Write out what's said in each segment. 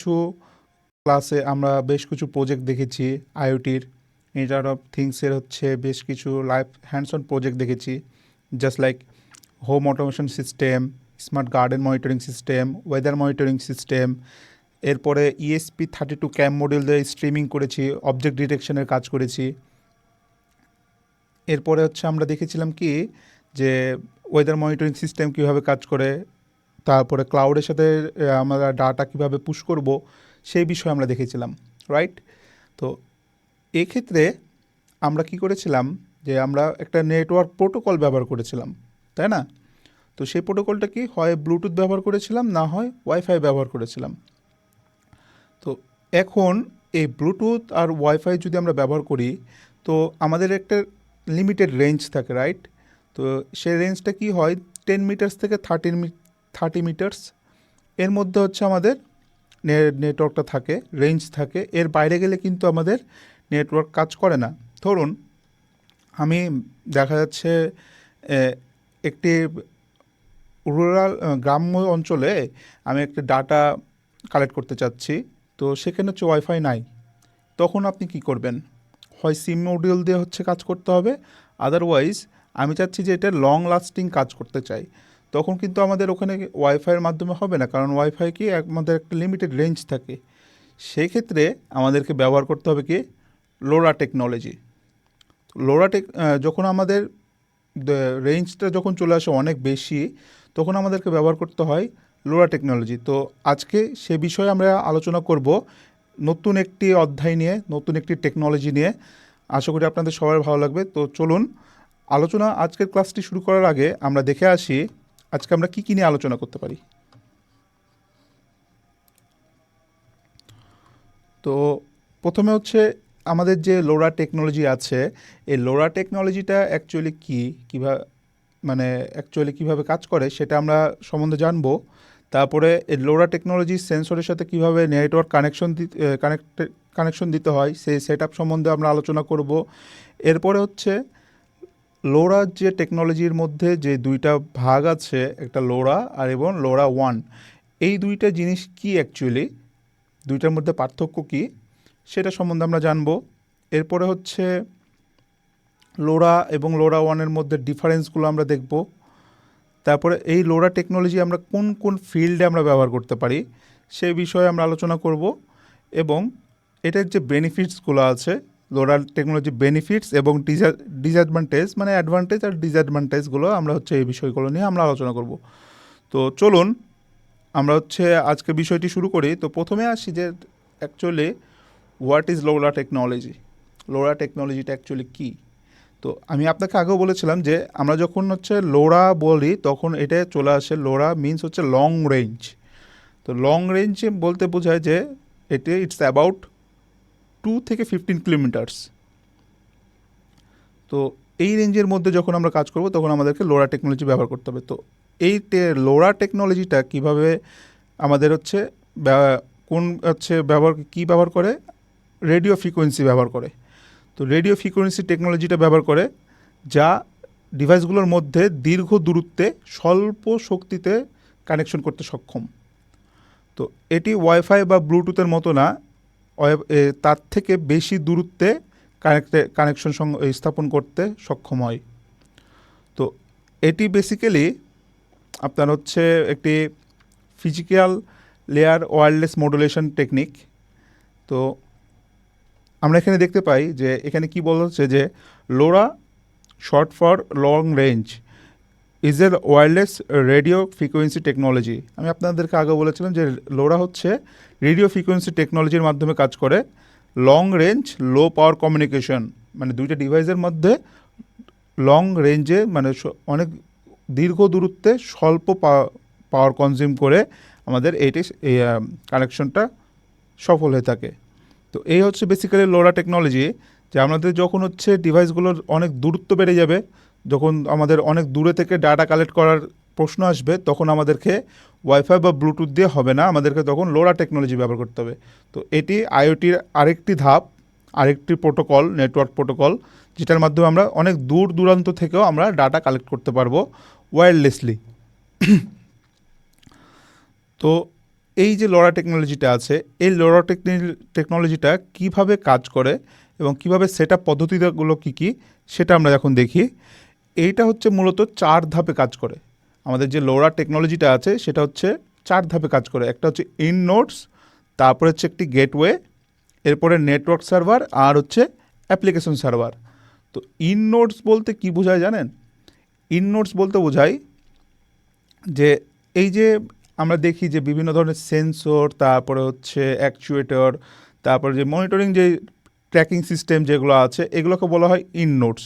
কিছু ক্লাসে আমরা বেশ কিছু প্রজেক্ট দেখেছি আইওটির ইন্টারনেট অফ থিংসের হচ্ছে বেশ কিছু লাইভ হ্যান্ডস অন প্রজেক্ট দেখেছি just like home automation system, smart garden monitoring system, weather monitoring system. এরপরে ESP32 ক্যাম মডিউল দিয়ে স্ট্রিমিং করেছি, অবজেক্ট ডিটেকশনের কাজ করেছি। এরপরে হচ্ছে আমরা দেখেছিলাম কি যে ওয়েদার মনিটরিং সিস্টেম কীভাবে কাজ করে, তারপরে ক্লাউডের সাথে আমরা ডাটা কীভাবে পুশ করব সেই বিষয়ে আমরা দেখেছিলাম, রাইট? তো এক্ষেত্রে আমরা কি করেছিলাম যে আমরা একটা নেটওয়ার্ক প্রোটোকল ব্যবহার করেছিলাম, তাই না? তো সেই প্রোটোকলটা কি হয় ব্লুটুথ ব্যবহার করেছিলাম, না হয় ওয়াইফাই ব্যবহার করেছিলাম। তো এখন এই ব্লুটুথ আর ওয়াইফাই যদি আমরা ব্যবহার করি তো আমাদের একটা লিমিটেড রেঞ্জ থাকে, রাইট? তো সেই রেঞ্জটা কি হয় 10 মিটার্স থেকে 30 মিটার্স এর মধ্যে হচ্ছে আমাদের নেটওয়ার্কটা থাকে, রেঞ্জ থাকে। এর বাইরে গেলে কিন্তু আমাদের নেটওয়ার্ক কাজ করে না। ধরুন আমি দেখা যাচ্ছে একটি রুরাল গ্রাম্য অঞ্চলে আমি একটা ডাটা কালেক্ট করতে চাচ্ছি, তো সেখানে হচ্ছে ওয়াইফাই নাই। তখন আপনি কি করবেন? হয় সিম মডিউল দিয়ে হচ্ছে কাজ করতে হবে, আদারওয়াইজ আমি চাচ্ছি যে এটা লং লাস্টিং কাজ করতে চাই, তখন কিন্তু আমাদের ওখানে ওয়াইফাইয়ের মাধ্যমে হবে না, কারণ ওয়াইফাই কি আমাদের একটা লিমিটেড রেঞ্জ থাকে। সেই ক্ষেত্রে আমাদেরকে ব্যবহার করতে হবে কি লোরা টেকনোলজি। যখন আমাদের রেঞ্জটা যখন চলে আসে অনেক বেশি, তখন আমাদেরকে ব্যবহার করতে হয় লোরা টেকনোলজি। তো আজকে সে বিষয়ে আমরা আলোচনা করব নতুন একটি অধ্যায় নিয়ে, নতুন একটি টেকনোলজি নিয়ে। আশা করি আপনাদের সবার ভালো লাগবে। তো চলুন আলোচনা, আজকের ক্লাসটি শুরু করার আগে আমরা দেখে আসি আজকে আমরা কী নিয়ে আলোচনা করতে পারি। তো প্রথমে হচ্ছে আমাদের যে লোরা টেকনোলজি আছে, এই লোরা টেকনোলজিটা অ্যাকচুয়ালি কীভাবে কাজ করে সেটা আমরা সম্বন্ধে জানবো। তারপরে এই লোরা টেকনোলজি সেন্সরের সাথে কীভাবে নেটওয়ার্ক কানেকশন দিতে হয় সেই সেট আপ সম্বন্ধে আমরা আলোচনা করব। এরপরে হচ্ছে লোরা যে টেকনোলজির মধ্যে যে দুইটা ভাগ আছে, একটা লোরা আর এবং লোরা ওয়ান, এই দুইটা জিনিস কি অ্যাকচুয়ালি, দুইটার মধ্যে পার্থক্য কী সেটা সম্বন্ধে আমরা জানবো। এরপরে হচ্ছে লোরা এবং লোরা ওয়ানের মধ্যে ডিফারেন্সগুলো আমরা দেখব। তারপরে এই লোরা টেকনোলজি আমরা কোন কোন ফিল্ডে আমরা ব্যবহার করতে পারি সেই বিষয়ে আমরা আলোচনা করব। এবং এটার যে বেনিফিটসগুলো আছে, লোরা টেকনোলজি বেনিফিটস এবং ডিসঅ্যাডভান্টেজ, মানে অ্যাডভান্টেজ আর ডিসঅ্যাডভান্টেজগুলো আমরা হচ্ছে এই বিষয়গুলো নিয়ে আমরা আলোচনা করব। তো চলুন আমরা হচ্ছে আজকে বিষয়টি শুরু করি। তো প্রথমে আসি যে actually what is LoRa technology, LoRa টেকনোলজিটা অ্যাকচুয়ালি কী। তো আমি আপনাকে আগেও বলেছিলাম যে আমরা যখন হচ্ছে লোরা বলি তখন এটা চলে আসে, লোরা মিনস হচ্ছে লং রেঞ্জ। তো লং রেঞ্জে বলতে বোঝায় যে ইটস অ্যাবাউট 2 থেকে 15 কিলোমিটার্স। তো এই রেঞ্জের মধ্যে যখন আমরা কাজ করব তখন আমাদেরকে লোরা টেকনোলজি ব্যবহার করতে হবে। তো এই লোরা টেকনোলজিটা কীভাবে আমাদের হচ্ছে ব্যবহার করে, রেডিও ফ্রিকোয়েন্সি ব্যবহার করে। তো রেডিও ফ্রিকোয়েন্সি টেকনোলজিটা ব্যবহার করে, যা ডিভাইসগুলোর মধ্যে দীর্ঘ দূরত্বে স্বল্প শক্তিতে কানেকশন করতে সক্ষম। তো এটি ওয়াইফাই বা ব্লুটুথের মতো না, তার থেকে বেশি দূরত্বে কানেকশন স্থাপন করতে সক্ষম হয়। তো এটি বেসিক্যালি আপনার হচ্ছে একটি physical layer wireless modulation technique. তো আমরা এখানে দেখতে পাই যে এখানে কি বলা হচ্ছে যে LORA short for long range is a wireless radio frequency technology. আমি আপনাদেরকে আগে বলেছিলাম যে লোরা হচ্ছে রেডিও ফ্রিকোয়েন্সি টেকনোলজির মাধ্যমে কাজ করে লং রেঞ্জ লো পাওয়ার কমিউনিকেশন, মানে দুইটা ডিভাইসের মধ্যে লং রেঞ্জে মানে অনেক দীর্ঘ দূরত্বে স্বল্প পাওয়ার কনজিউম করে আমাদের এই কানেকশনটা সফল হয়ে থাকে। তো এই হচ্ছে বেসিক্যালি লোরা টেকনোলজি, যে আমাদের যখন হচ্ছে ডিভাইসগুলোর অনেক দূরত্ব বেড়ে যাবে, যখন আমাদের অনেক দূরে থেকে ডাটা কালেক্ট করার প্রশ্ন আসবে, তখন আমাদেরকে ওয়াইফাই বা ব্লুটুথ দিয়ে হবে না, আমাদেরকে তখন লোরা টেকনোলজি ব্যবহার করতে হবে। তো এটি আইওটির আরেকটি ধাপ, আরেকটি প্রোটোকল, নেটওয়ার্ক প্রোটোকল, যেটার মাধ্যমে আমরা অনেক দূর দূরান্ত থেকেও আমরা ডাটা কালেক্ট করতে পারবো ওয়্যারলেসলি। তো এই যে লোরা টেকনোলজিটা আছে, এই লোরা টেকনোলজিটা কিভাবে কাজ করে এবং কিভাবে সেট আপ পদ্ধতিগুলো কী কী সেটা আমরা এখন দেখি। এইটা হচ্ছে মূলত 4 ধাপে কাজ করে। আমাদের যে লোরা টেকনোলজিটা আছে সেটা হচ্ছে 4 ধাপে কাজ করে। একটা হচ্ছে ইন নোডস, তারপরে হচ্ছে একটি গেটওয়ে, এরপরে নেটওয়ার্ক সার্ভার, আর হচ্ছে অ্যাপ্লিকেশন সার্ভার। তো ইন নোডস বলতে কি বোঝায় জানেন? ইন নোডস বলতে বোঝায় যে এই যে আমরা দেখি যে বিভিন্ন ধরনের সেন্সর, তারপরে হচ্ছে অ্যাকচুয়েটর, তারপরে যে মনিটরিং যে ট্র্যাকিং সিস্টেম যেগুলো আছে, এগুলোকে বলা হয় ইন নোডস।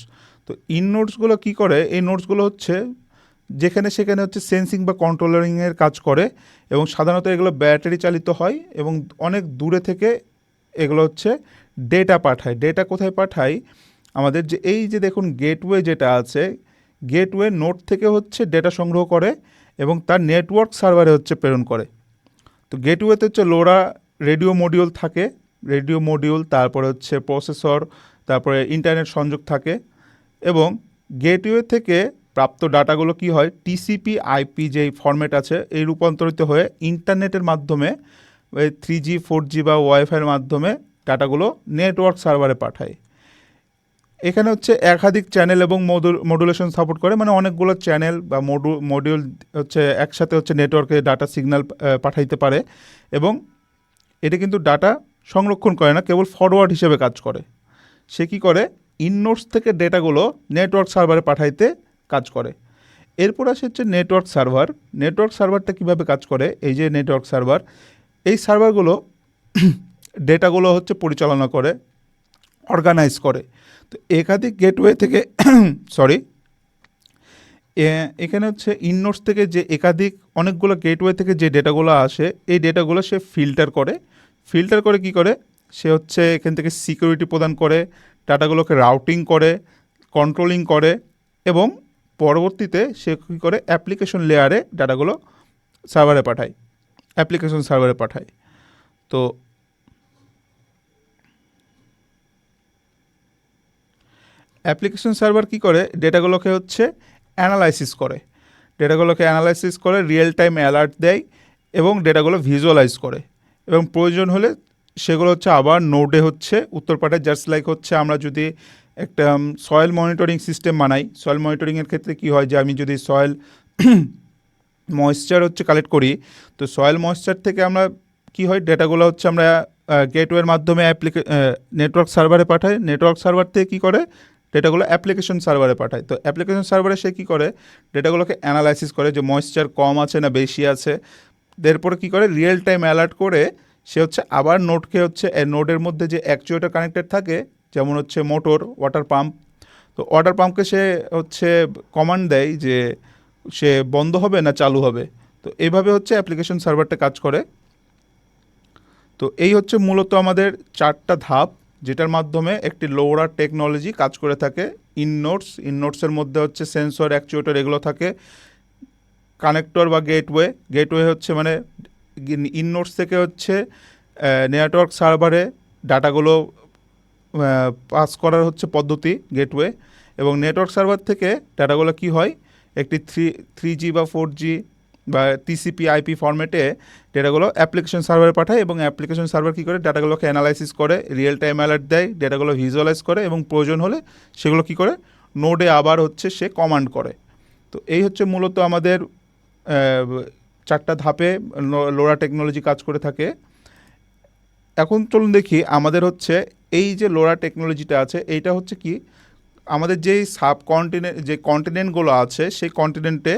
তো ইন নোডসগুলো কী করে? এই নোডসগুলো হচ্ছে যেখানে সেখানে হচ্ছে সেন্সিং বা কন্ট্রোলারিংয়ের কাজ করে, এবং সাধারণত এগুলো ব্যাটারি চালিত হয় এবং অনেক দূরে থেকে এগুলো হচ্ছে ডেটা পাঠায়। ডেটা কোথায় পাঠায়? আমাদের যে এই যে দেখুন গেটওয়ে যেটা আছে, গেটওয়ে নোড থেকে হচ্ছে ডেটা সংগ্রহ করে এবং তার নেটওয়ার্ক সার্ভারে হচ্ছে প্রেরণ করে। তো গেটওয়েতে হচ্ছে লোরা রেডিও মডিউল থাকে, রেডিও মডিউল, তারপরে হচ্ছে প্রসেসর, তারপরে ইন্টারনেট সংযোগ থাকে, এবং গেটওয়ে থেকে প্রাপ্ত ডাটাগুলো কি হয়, টিসিপি আইপি যেই ফরম্যাট আছে এই রূপান্তরিত হয়ে ইন্টারনেটের মাধ্যমে, ওই 3G 4G বা ওয়াইফাইয়ের মাধ্যমে ডাটাগুলো নেটওয়ার্ক সার্ভারে পাঠায়। এখানে হচ্ছে একাধিক চ্যানেল এবং মডুলেশন সাপোর্ট করে, মানে অনেকগুলো চ্যানেল বা মডিউল হচ্ছে একসাথে হচ্ছে নেটওয়ার্কে ডাটা সিগন্যাল পাঠাইতে পারে, এবং এটা কিন্তু ডাটা সংরক্ষণ করে না, কেবল ফরওয়ার্ড হিসেবে কাজ করে। সে কী করে? ইননোডস থেকে ডেটাগুলো নেটওয়ার্ক সার্ভারে পাঠাইতে কাজ করে। এরপর আসে হচ্ছে নেটওয়ার্ক সার্ভার। নেটওয়ার্ক সার্ভারটা কীভাবে কাজ করে? এই যে নেটওয়ার্ক সার্ভার, এই সার্ভারগুলো ডেটাগুলো হচ্ছে পরিচালনা করে, অর্গানাইজ করে। তো একাধিক গেটওয়ে থেকে সরি এখানে হচ্ছে ইননোডস থেকে যে একাধিক অনেকগুলো গেটওয়ে থেকে যে ডেটাগুলো আসে, এই ডেটাগুলো সে ফিল্টার করে। ফিল্টার করে কি করে? সে হচ্ছে এখান থেকে সিকিউরিটি প্রদান করে, ডাটাগুলোকে রাউটিং করে, কন্ট্রোলিং করে, এবং পরবর্তীতে সে কী করে? অ্যাপ্লিকেশন লেয়ারে ডাটাগুলো সার্ভারে পাঠায়, অ্যাপ্লিকেশন সার্ভারে পাঠায়। তো অ্যাপ্লিকেশন সার্ভার কী করে? ডেটাগুলোকে হচ্ছে অ্যানালাইসিস করে, ডেটাগুলোকে অ্যানালাইসিস করে, রিয়েল টাইম অ্যালার্ট দেয় এবং ডেটাগুলো ভিজুয়ালাইজ করে, এবং প্রয়োজন হলে সেগুলো হচ্ছে আবার নোডে হচ্ছে উত্তর পাঠায়। জাস্ট লাইক হচ্ছে আমরা যদি একটা সয়েল মনিটরিং সিস্টেম বানাই, সয়েল মনিটরিংয়ের ক্ষেত্রে কী হয় যে আমি যদি সয়েল ময়েশ্চার হচ্ছে কালেক্ট করি, তো সয়েল ময়েশ্চার থেকে আমরা কী হয় ডেটাগুলো হচ্ছে আমরা গেটওয়ের মাধ্যমে নেটওয়ার্ক সার্ভারে পাঠাই, নেটওয়ার্ক সার্ভার থেকে কী করে? ডেটাগুলো অ্যাপ্লিকেশন সার্ভারে পাঠায়। তো অ্যাপ্লিকেশন সার্ভারে সে কী করে? ডেটাগুলোকে অ্যানালাইসিস করে যে ময়েশ্চার কম আছে না বেশি আছে, এরপরে কী করে? রিয়েল টাইম অ্যালার্ট করে সে হচ্ছে আবার নোডকে হচ্ছে নোডের মধ্যে যে অ্যাকচুয়েটর কানেক্টেড থাকে, যেমন হচ্ছে মোটর, ওয়াটার পাম্প, তো ওয়াটার পাম্পকে সে হচ্ছে কমান্ড দেয় যে সে বন্ধ হবে না চালু হবে। তো এইভাবে হচ্ছে অ্যাপ্লিকেশন সার্ভারটা কাজ করে। তো এই হচ্ছে মূলত আমাদের 4টা ধাপ, যেটার মাধ্যমে একটি লোরা টেকনোলজি কাজ করে থাকে। ইননোডসের মধ্যে হচ্ছে সেন্সর, অ্যাকচুয়েটর এগুলো থাকে, কানেক্টর বা গেটওয়ে, গেটওয়ে হচ্ছে মানে ইননোডস থেকে হচ্ছে নেটওয়ার্ক সার্ভারে ডাটাগুলো পাস করার হচ্ছে পদ্ধতি গেটওয়ে, এবং নেটওয়ার্ক সার্ভার থেকে ডাটাগুলো কি হয়? একটি 3G বা 4G বা টিসিপি আইপি ফরম্যাটে ডেটাগুলো অ্যাপ্লিকেশন সার্ভারে পাঠায়, এবং অ্যাপ্লিকেশন সার্ভার কী করে? ডাটাগুলোকে অ্যানালাইসিস করে, রিয়েল টাইম অ্যালার্ট দেয়, ডেটাগুলো ভিজুয়ালাইজ করে, এবং প্রয়োজন হলে সেগুলো কী করে? নোডে আবার হচ্ছে সে কমান্ড করে। তো এই হচ্ছে মূলত আমাদের 4টা ধাপে লোরা টেকনোলজি কাজ করে থাকে। এখন চলুন দেখি আমাদের হচ্ছে এই যে লোরা টেকনোলজিটা আছে, এইটা হচ্ছে কি আমাদের যেই সাবকন্টিনেন্ট যে কন্টিনেন্টগুলো আছে সেই কন্টিনেন্টে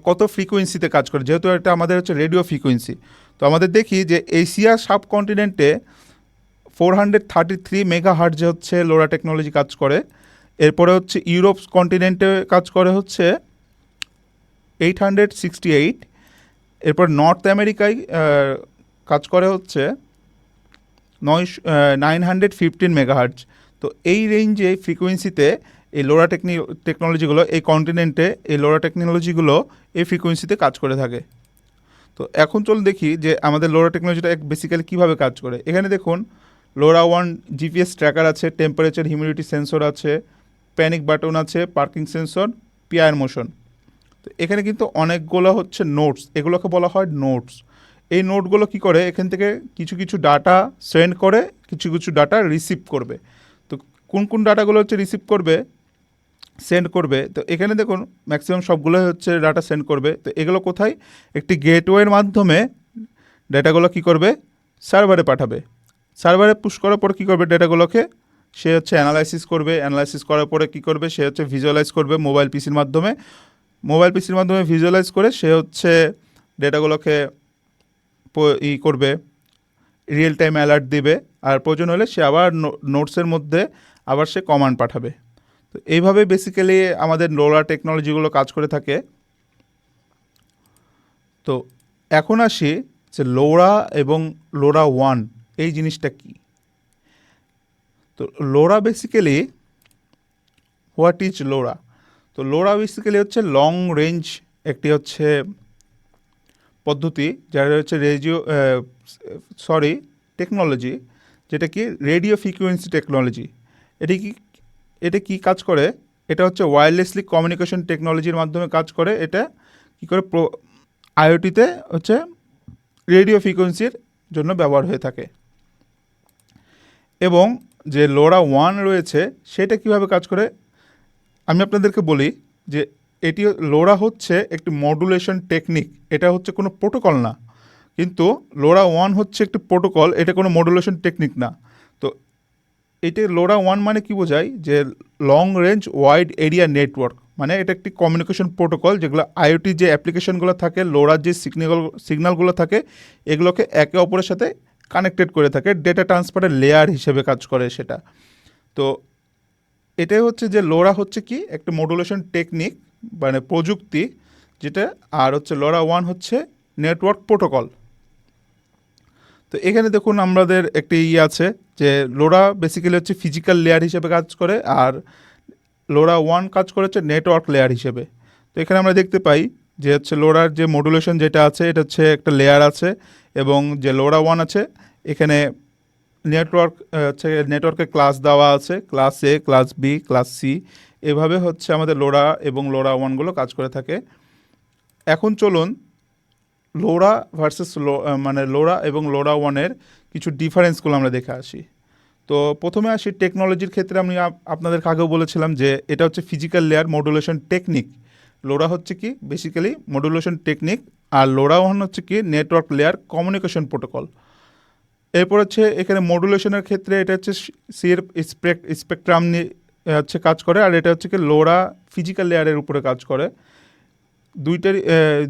কত ফ্রিকোয়েন্সিতে কাজ করে, যেহেতু এটা আমাদের হচ্ছে রেডিও ফ্রিকোয়েন্সি। তো আমাদের দেখি যে এশিয়া সাবকন্টিনেন্টে 433 মেগাহার্টজে হচ্ছে লোরা টেকনোলজি কাজ করে। এরপরে হচ্ছে ইউরোপ কন্টিনেন্টে কাজ করে হচ্ছে 868। এরপর নর্থ আমেরিকায় কাজ করে হচ্ছে 915 মেগাহার্টজ। তো এই রেঞ্জে ফ্রিকোয়েন্সিতে এই লোরা টেকনোলজিগুলো এই কন্টিনেন্টে এই লোরা টেকনোলজিগুলো এই ফ্রিকোয়েন্সিতে কাজ করে থাকে। তো এখন চল দেখি যে আমাদের লোরা টেকনোলজিটা বেসিক্যালি কীভাবে কাজ করে। এখানে দেখুন লোরা 1 জিপিএস ট্র্যাকার আছে, টেম্পারেচার হিউমিডিটি সেন্সর আছে, প্যানিক বাটন আছে, পার্কিং সেন্সর, পিআইআর মোশন। তো এখানে কিন্তু অনেকগুলো হচ্ছে নোটস, এগুলোকে বলা হয় নোটস। এই নোডগুলো কি করে, এখান থেকে কিছু কিছু ডাটা সেন্ড করে, কিছু কিছু ডাটা রিসিভ করবে। তো কোন কোন ডাটাগুলো হচ্ছে রিসিভ করবে, সেন্ড করবে, তো এখানে দেখুন ম্যাক্সিমাম সবগুলো হচ্ছে ডাটা সেন্ড করবে। তো এগুলো কোথায়, একটি গেটওয়ের মাধ্যমে ডাটাগুলো কি করবে, সার্ভারে পাঠাবে। সার্ভারে পুশ করার পর কী করবে, ডেটাগুলোকে সে হচ্ছে অ্যানালাইসিস করবে। অ্যানালাইসিস করার পরে কী করবে, সে হচ্ছে ভিজুয়ালাইজ করবে মোবাইল পিসির মাধ্যমে। মোবাইল পিসির মাধ্যমে ভিজুয়ালাইজ করে সে হচ্ছে ডেটাগুলোকে করবে, রিয়েল টাইম অ্যালার্ট দিবে। আর প্রয়োজন হলে সে আবার নোটসের মধ্যে আবার সে কমান্ড পাঠাবে। তো এইভাবে বেসিক্যালি আমাদের লোরা টেকনোলজিগুলো কাজ করে থাকে। তো এখন আসি যে লোরা এবং লোরা ওয়ান এই জিনিসটা কি। তো LORA basically, what is LORA? তো লোরা বেসিক্যালি হচ্ছে লং রেঞ্জ একটি হচ্ছে পদ্ধতি, যার হচ্ছে টেকনোলজি, যেটা কি রেডিও ফ্রিকোয়েন্সি টেকনোলজি। এটা কি কাজ করে, এটা হচ্ছে ওয়্যারলেসলি কমিউনিকেশন টেকনোলজির মাধ্যমে কাজ করে। এটা কি করে আইওটিতে হচ্ছে রেডিও ফ্রিকোয়েন্সির জন্য ব্যবহার হয়ে থাকে। এবং যে লোরা ওয়ান রয়েছে সেটা কিভাবে কাজ করে আমি আপনাদেরকে বলি। যে এটি লোরা হচ্ছে একটি মডুলেশন টেকনিক, এটা হচ্ছে কোনো প্রোটোকল না। কিন্তু লোরা ওয়ান হচ্ছে একটি প্রোটোকল, এটা কোনো মডুলেশন টেকনিক না। তো এটা লোরা ওয়ান মানে কি বোঝায়, যে long range wide area network, মানে এটা একটি কমিউনিকেশন প্রোটোকল যেগুলো আইওটি যে অ্যাপ্লিকেশনগুলো থাকে, লোরার যে সিগন্যালগুলো থাকে, এগুলোকে একে অপরের সাথে কানেক্টেড করে থাকে, ডেটা ট্রান্সফারের লেয়ার হিসেবে কাজ করে সেটা। তো এটাই হচ্ছে যে লোরা হচ্ছে কি একটা মডুলেশন টেকনিক, মানে প্রযুক্তি যেটা। আর হচ্ছে লোরা ওয়ান হচ্ছে নেটওয়ার্ক প্রোটোকল। তো এখানে দেখুন আমাদের একটি আছে যে লোরা বেসিক্যালি হচ্ছে ফিজিক্যাল লেয়ার হিসেবে কাজ করে, আর লোরা ওয়ান কাজ করে হচ্ছে নেটওয়ার্ক লেয়ার হিসেবে। তো এখানে আমরা দেখতে পাই যে হচ্ছে লোরার যে মডুলেশন যেটা আছে, এটা হচ্ছে একটা লেয়ার আছে, এবং যে লোরা ওয়ান আছে এখানে নেটওয়ার্ক হচ্ছে নেটওয়ার্কের ক্লাস দেওয়া আছে, ক্লাস এ, ক্লাস বি, ক্লাস সি। এভাবে হচ্ছে আমাদের লোরা এবং লোরা ওয়ানগুলো কাজ করে থাকে। এখন চলুন লোরা ভার্সেস মানে লোরা এবং লোরা ওয়ানের কিছু ডিফারেন্সগুলো আমরা দেখে আসি। তো প্রথমে আসি টেকনোলজির ক্ষেত্রে। আমি আপনাদের আগেও বলেছিলাম যে এটা হচ্ছে physical layer modulation technique. LORA হচ্ছে কি বেসিক্যালি মডুলেশন টেকনিক, আর লোরা ওয়ান হচ্ছে কি নেটওয়ার্ক লেয়ার কমিউনিকেশন প্রোটোকল। এরপর হচ্ছে এখানে মডুলেশনের ক্ষেত্রে এটা হচ্ছে সির স্পেকট্রাম নিয়ে হচ্ছে কাজ করে, আর এটা হচ্ছে কি লোরা ফিজিক্যাল লেয়ারের উপরে কাজ করে।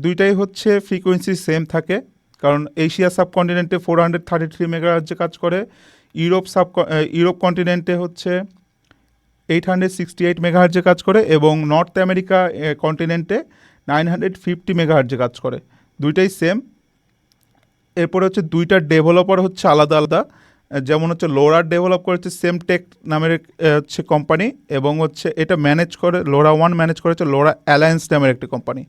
দুইটাই হচ্ছে ফ্রিকোয়েন্সি সেম থাকে, কারণ এশিয়া সাবকন্টিনেন্টে 433 মেগাহার্টজে কাজ করে, ইউরোপ কন্টিনেন্টে হচ্ছে 868 মেগাহার্টজে কাজ করে, এবং নর্থ আমেরিকা কন্টিনেন্টে 950 মেগাহার্টজে কাজ করে। দুইটাই সেম। এরপরে হচ্ছে দুইটার ডেভেলপার হচ্ছে আলাদা আলাদা। যেমন হচ্ছে লোরার ডেভেলপ করেছে সেমটেক নামের হচ্ছে কোম্পানি, এবং হচ্ছে এটা ম্যানেজ করে লোরা ওয়ান ম্যানেজ করেছে লোরা অ্যালায়েন্স নামের একটি কোম্পানি।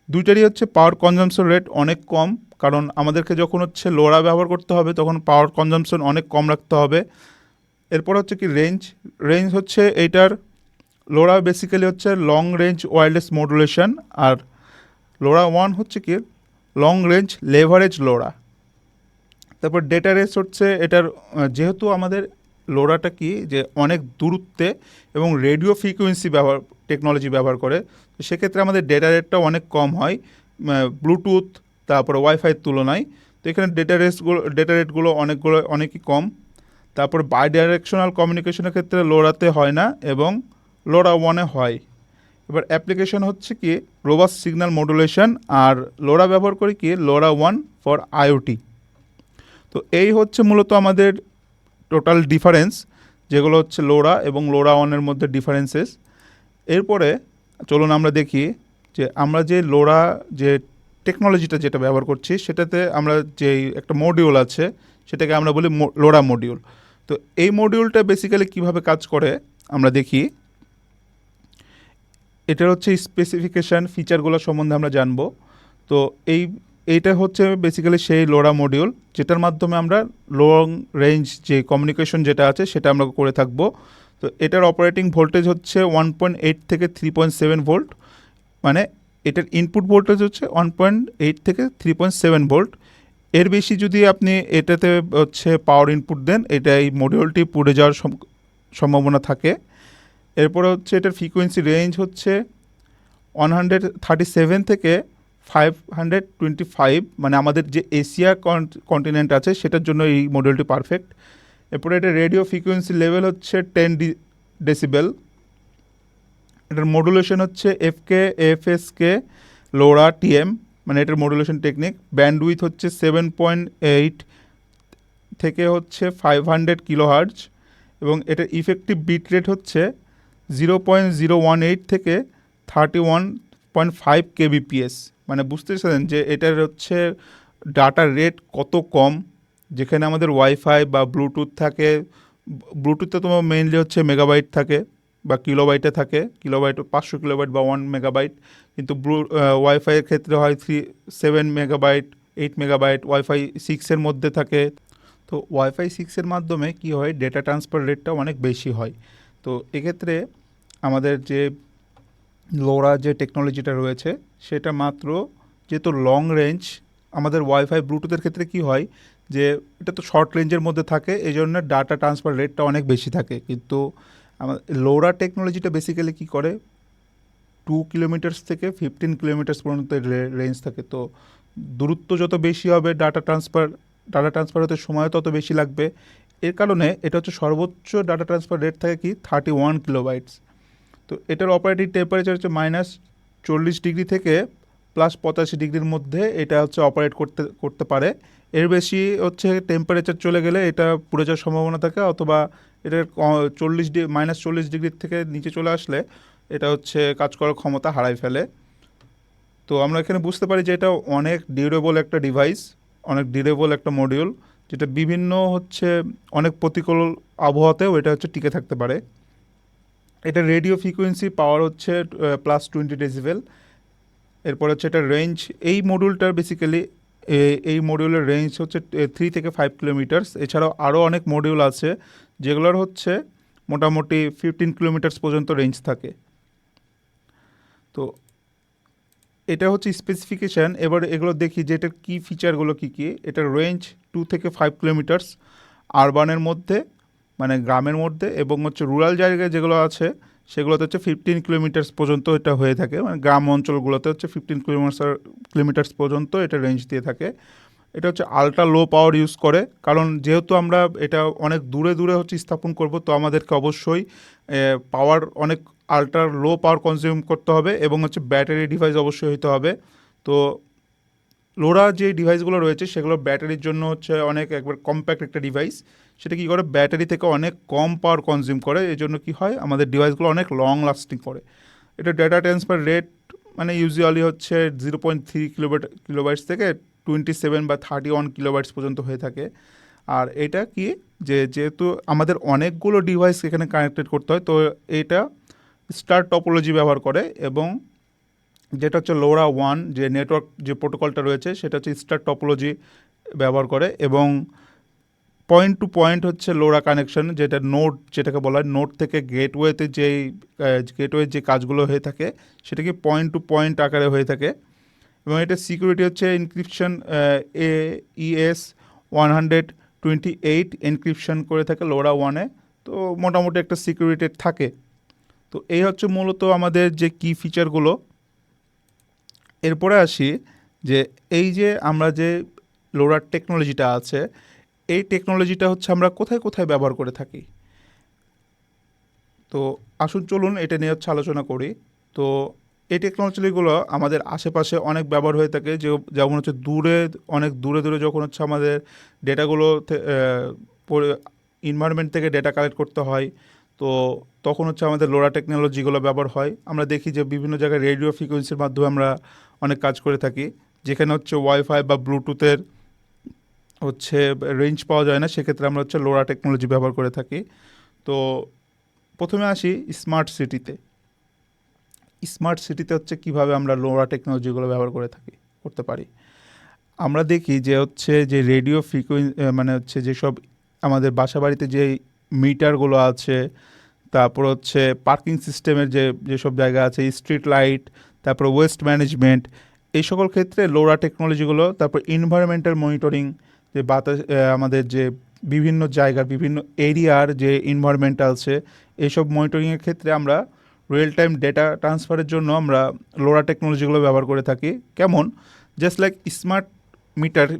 দুইটারই হচ্ছে পাওয়ার কনজামশন রেট অনেক কম, কারণ আমাদেরকে যখন হচ্ছে লোরা ব্যবহার করতে হবে তখন পাওয়ার কনজামশন অনেক কম রাখতে হবে। এরপর হচ্ছে কি রেঞ্জ হচ্ছে এইটার, লোরা বেসিক্যালি হচ্ছে লং রেঞ্জ ওয়্যারলেস মডুলেশন, আর লোরা ওয়ান হচ্ছে কি লং রেঞ্জ লেভারেজ লোরা। তারপর ডেটা রেস হচ্ছে এটার, যেহেতু আমাদের লোরাটা কি যে অনেক দূরত্বে এবং রেডিও ফ্রিকোয়েন্সি টেকনোলজি ব্যবহার করে, তো সেক্ষেত্রে আমাদের ডেটা রেটটা অনেক কম হয় ব্লুটুথ তারপরে ওয়াইফাইয়ের তুলনায়। তো এখানে ডেটা রেটগুলো অনেকই কম। তারপর বাই ডাইরেকশনাল কমিউনিকেশনের ক্ষেত্রে লোরাতে হয় না, এবং লোরা ওয়ানে হয়। এবার অ্যাপ্লিকেশন হচ্ছে কি রোবাস্ট সিগন্যাল মডুলেশন, আর লোরা ব্যবহার করি কি লোরা ওয়ান ফর আইওটি। তো এই হচ্ছে মূলত আমাদের টোটাল ডিফারেন্স, যেগুলো হচ্ছে লোরা এবং লোরা ওয়ানের মধ্যে ডিফারেন্সেস। এরপরে চলুন আমরা দেখি যে আমরা যে লোরা যে টেকনোলজিটা যেটা ব্যবহার করছি সেটাতে আমরা যে একটা মডিউল আছে সেটাকে আমরা বলি লোরা মডিউল। তো এই মডিউলটা বেসিক্যালি কিভাবে কাজ করে আমরা দেখি। এটার হচ্ছে স্পেসিফিকেশান ফিচারগুলো সম্বন্ধে আমরা জানবো। তো এইটা হচ্ছে বেসিক্যালি সেই লোরা মডিউল, যেটার মাধ্যমে আমরা লং রেঞ্জ যে কমিউনিকেশন যেটা আছে সেটা আমরা করে থাকবো। তো এটার অপারেটিং ভোল্টেজ হচ্ছে 1.8 থেকে 3.7 ভোল্ট, মানে এটার ইনপুট ভোল্টেজ হচ্ছে 1.8 থেকে 3.7 ভোল্ট, এর বেশি যদি আপনি এটাতে হচ্ছে পাওয়ার ইনপুট দেন, এটা এই মডিউলটি পুড়ে যাওয়ার সম্ভাবনা থাকে। এরপরে হচ্ছে এটার ফ্রিকোয়েন্সি রেঞ্জ হচ্ছে 137 থেকে 525, মানে আমাদের যে এশিয়া কন্টিনেন্ট আছে সেটার জন্য এই মডিউলটি পারফেক্ট। এরপরে এটা রেডিও ফ্রিকোয়েন্সি লেভেল হচ্ছে 10 ডেসিবেল। এটার মডুলেশন হচ্ছে এফকে, এফএসকে, লোরা, টিএম, মানে এটার মডুলেশন টেকনিক। ব্যান্ডউইথ হচ্ছে 7.8 থেকে হচ্ছে 500 কিলোহার্জ, এবং এটার ইফেক্টিভ বিট রেট হচ্ছে 0.018 থেকে 31.5 কেবিপিএস। মানে বুঝতে পারছেন যে এটার হচ্ছে ডাটার রেট কত কম। যেখানে আমাদের ওয়াইফাই বা ব্লুটুথ থাকে, ব্লুটুথে তোমার মেইনলি হচ্ছে মেগাবাইট থাকে বা কিলোবাইটে থাকে, কিলোবাইট 500 কিলোবাইট বা 1 মেগাবাইট, কিন্তু ওয়াইফাইয়ের ক্ষেত্রে হয় 7 মেগাবাইট, 8 মেগাবাইট, ওয়াইফাই 6-এর মধ্যে থাকে। তো ওয়াইফাই 6-এর মাধ্যমে কি হয়, ডেটা ট্রান্সফার রেটটা অনেক বেশি হয়। তো এক্ষেত্রে আমাদের যে লোরা যে টেকনোলজিটা রয়েছে সেটা মাত্র, যেহেতু লং রেঞ্জ, আমাদের ওয়াইফাই ব্লুটুথের ক্ষেত্রে কি হয় যে এটা তো শর্ট রেঞ্জের মধ্যে থাকে, এই জন্য ডাটা ট্রান্সফার রেটটা অনেক বেশি থাকে। কিন্তু আমাদের লোরা টেকনোলজিটা বেসিক্যালি কী করে, 2 কিলোমিটার্স থেকে 15 কিলোমিটার্স পর্যন্ত রেঞ্জ থাকে। তো দূরত্ব যত বেশি হবে ডাটা ট্রান্সফার হতে সময় তত বেশি লাগবে। এর কারণে এটা হচ্ছে সর্বোচ্চ ডাটা ট্রান্সফার রেট থাকে কি 31 কিলোবাইটস। তো এটার অপারেটিং টেম্পারেচার হচ্ছে -40 ডিগ্রি থেকে +85 ডিগ্রির মধ্যে এটা হচ্ছে অপারেট করতে পারে। এর বেশি হচ্ছে টেম্পারেচার চলে গেলে এটা পুড়ে যাওয়ার সম্ভাবনা থাকে, অথবা এটার -40 ডিগ্রির থেকে নিচে চলে আসলে এটা হচ্ছে কাজ করার ক্ষমতা হারায় ফেলে। তো আমরা এখানে বুঝতে পারি যে এটা অনেক ডিউরেবল একটা ডিভাইস, অনেক ডিউরেবল একটা মডিউল, যেটা বিভিন্ন হচ্ছে অনেক প্রতিকূল আবহাওয়াতেও এটা হচ্ছে টিকে থাকতে পারে। এটা রেডিও ফ্রিকোয়েন্সি পাওয়ার হচ্ছে +20 ডেসিবেল। এরপর হচ্ছে এটা রেঞ্জ, এই মডিউলটার বেসিক্যালি এই মডিউলের রেঞ্জ হচ্ছে 3 থেকে 5 কিলোমিটার্স। এছাড়াও আরও অনেক মডিউল আছে যেগুলোর হচ্ছে মোটামুটি 15 কিলোমিটার্স পর্যন্ত রেঞ্জ থাকে। তো এটা হচ্ছে স্পেসিফিকেশান। এবার এগুলো দেখি যে এটার কী ফিচারগুলো কী কী। এটার রেঞ্জ 2 থেকে 5 কিলোমিটার্স আরবানের মধ্যে, মানে গ্রামের মধ্যে, এবং হচ্ছে রুরাল জায়গায় যেগুলো আছে সেগুলোতে হচ্ছে 15 কিলোমিটার্স পর্যন্ত এটা হয়ে থাকে। মানে গ্রাম অঞ্চলগুলোতে হচ্ছে 15 কিলোমিটার্স পর্যন্ত এটা রেঞ্জ দিয়ে থাকে। এটা হচ্ছে আলট্রা লো পাওয়ার ইউজ করে, কারণ যেহেতু আমরা এটা অনেক দূরে দূরে হচ্ছে স্থাপন করব, তো আমাদেরকে অবশ্যই পাওয়ার অনেক আলট্রা লো পাওয়ার কনজিউম করতে হবে, এবং হচ্ছে ব্যাটারি ডিভাইস অবশ্যই হতে হবে। তো লোরা যে ডিভাইসগুলো রয়েছে সেগুলো ব্যাটারির জন্য হচ্ছে অনেক একবার কম্প্যাক্ট একটা ডিভাইস, সেটা কী করে ব্যাটারি থেকে অনেক কম পাওয়ার কনজিউম করে, এই জন্য কী হয় আমাদের ডিভাইসগুলো অনেক লং লাস্টিং করে। এটা ডেটা ট্রান্সফার রেট মানে ইউজুয়ালি হচ্ছে 0.3 কিলোবাইটস থেকে 27 বা 31 কিলোবাইটস পর্যন্ত হয়ে থাকে। আর এটা কি যেহেতু আমাদের অনেকগুলো ডিভাইস এখানে কানেক্টেড করতে হয়, তো এটা স্টার টপোলজি ব্যবহার করে, এবং যেটা হচ্ছে লোরা 1 যে নেটওয়ার্ক যে প্রোটোকলটা রয়েছে সেটা হচ্ছে স্টার টপোলজি ব্যবহার করে, এবং পয়েন্ট টু পয়েন্ট হচ্ছে লোরা কানেকশন, যেটা নোড যেটাকে বলা হয়, নোড থেকে গেটওয়েতে গেটওয়ে যে কাজগুলো হয়ে থাকে সেটাকে পয়েন্ট টু পয়েন্ট আকারে হয়ে থাকে। এবং এটা সিকিউরিটি হচ্ছে ইনক্রিপশন AES 128 এনক্রিপশন করে থাকে লোরা 1-এ। তো মোটামুটি একটা সিকিউরিটি থাকে। তো এই হচ্ছে মূলত আমাদের যে কি ফিচারগুলো। এরপরে আসি যে এই যে আমরা যে লোরার টেকনোলজিটা আছে, এই টেকনোলজিটা হচ্ছে আমরা কোথায় কোথায় ব্যবহার করে থাকি। তো আসুন চলুন এটা নিয়ে হচ্ছে আলোচনা করি। তো এই টেকনোলজিগুলো আমাদের আশেপাশে অনেক ব্যবহার হয়ে থাকে, যেমন হচ্ছে অনেক দূরে দূরে যখন হচ্ছে আমাদের ডেটাগুলো এনভায়রনমেন্ট থেকে ডেটা কালেক্ট করতে হয়, তো তখন হচ্ছে আমাদের লোরা টেকনোলজিগুলো ব্যবহার হয়। আমরা দেখি যে বিভিন্ন জায়গায় রেডিও ফ্রিকোয়েন্সির মাধ্যমে আমরা অনেক কাজ করে থাকি, যেখানে হচ্ছে ওয়াইফাই বা ব্লুটুথের হচ্ছে রেঞ্জ পাওয়া যায় না, সেক্ষেত্রে আমরা হচ্ছে লোরা টেকনোলজি ব্যবহার করে থাকি। তো প্রথমে আসি স্মার্ট সিটিতে হচ্ছে কীভাবে আমরা লোরা টেকনোলজিগুলো ব্যবহার করতে পারি। আমরা দেখি যে হচ্ছে যে রেডিও মানে হচ্ছে যেসব আমাদের বাসা বাড়িতে যে মিটারগুলো আছে, তারপর হচ্ছে পার্কিং সিস্টেমের যেসব জায়গা আছে, স্ট্রিট লাইট, তারপর ওয়েস্ট ম্যানেজমেন্ট, এই সকল ক্ষেত্রে লোরা টেকনোলজিগুলো, তারপর এনভায়রনমেন্টাল মনিটরিং, যে বাতাস আমাদের যে বিভিন্ন জায়গার বিভিন্ন এরিয়ার যে এনভায়রনমেন্ট আছে, এইসব মনিটরিংয়ের ক্ষেত্রে আমরা রিয়েল টাইম ডেটা ট্রান্সফারের জন্য আমরা লোরা টেকনোলজিগুলো ব্যবহার করে থাকি। কেমন? জাস্ট লাইক স্মার্ট